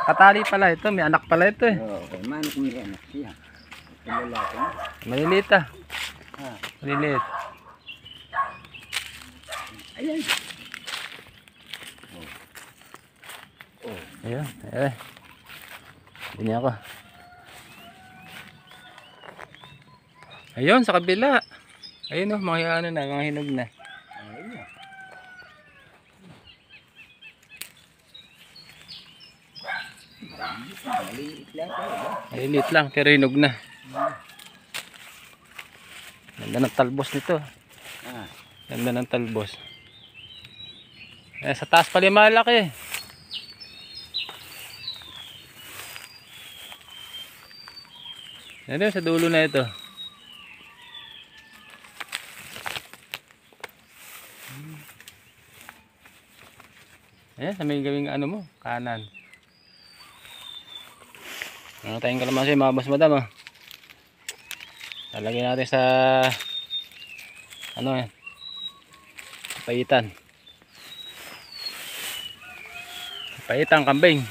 Katali pala ito. May anak pala ito eh. Oo, okay. Manok may anak siya. Ito lalaki na. Maliliit ah. Ah, Maliliit. ayan. Oh. Ayun. Eh. Hindi niya ako. Ayun, sa kabila. Ayun oh, mga ano na, mga hinog na. Ayun. Maliit lang talaga. Maliliit lang, pero hinog na. Ganda ng talbos nito. Ah, Ganda ng talbos. Eh, sa taas pala yung malaki. Ano sa dulo na ito? Ayan, sa may gawing ano mo, kanan. Ano tayong kalamansi, mga boss madam ah. Lalagyan natin sa ano yan, paitan. Paitang kambing.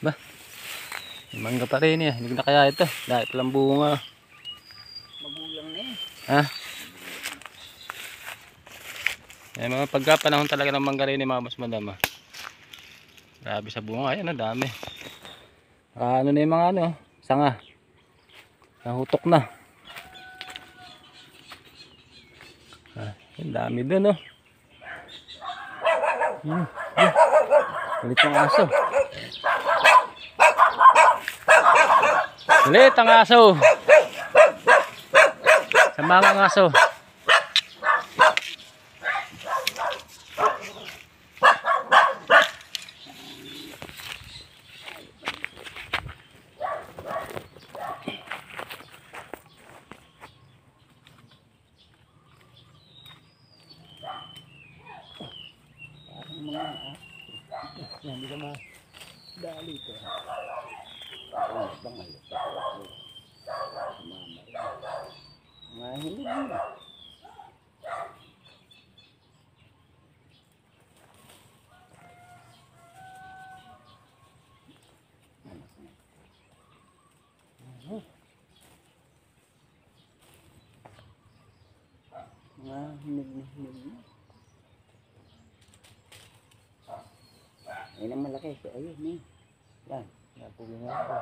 Ba? May mangga pa rin eh. Hindi na kaya ito. Dahil palang bunga. magulang na eh. Ha? Eh, mga pagkapanahon talaga ng mangga rin eh, mga mas madama. Grabe sa bunga. Ayan, ang dami. Ano na yung mga ano, sanga. Nahutok na. Ang dami dun oh. Kulit ng aso. Kulit ang aso. Sama ang aso. Hindi ka madali ito. Ay, bangal. Mga hilig mo. Mga hilig mo. Ayun ang malaki. Ayun eh. Yan. Napugin nga ako.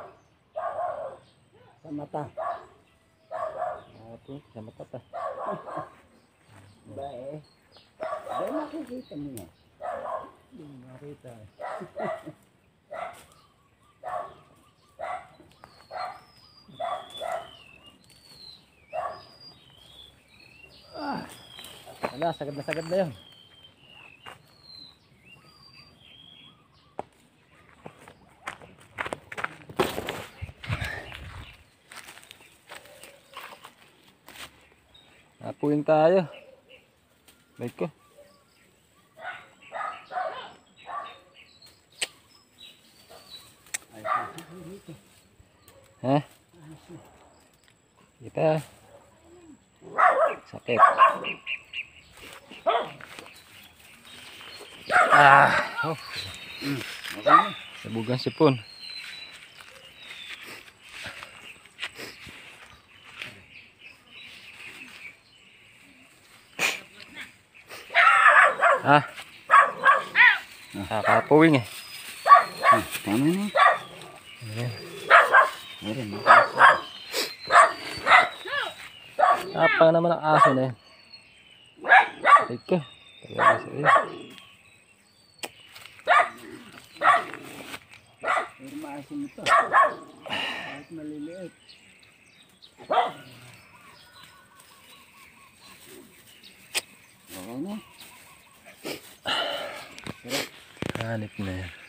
Sa mata. Sa mata pa. Ba eh. Ba makikita mo yan. Hindi mo makita eh. Wala, sagad na yun. Napuin tayo. Bait ko. Ha? Kita. Sakit. Oh. Okay. Sabugan sipon. Kakapuwing eh. Tama na. Ayan. Meron. Apa naman ang aso na yan. Bait ko. Talaga sa iyo. Pero maasim ito. Kahit maliliit. Okay na. Hanip na yan.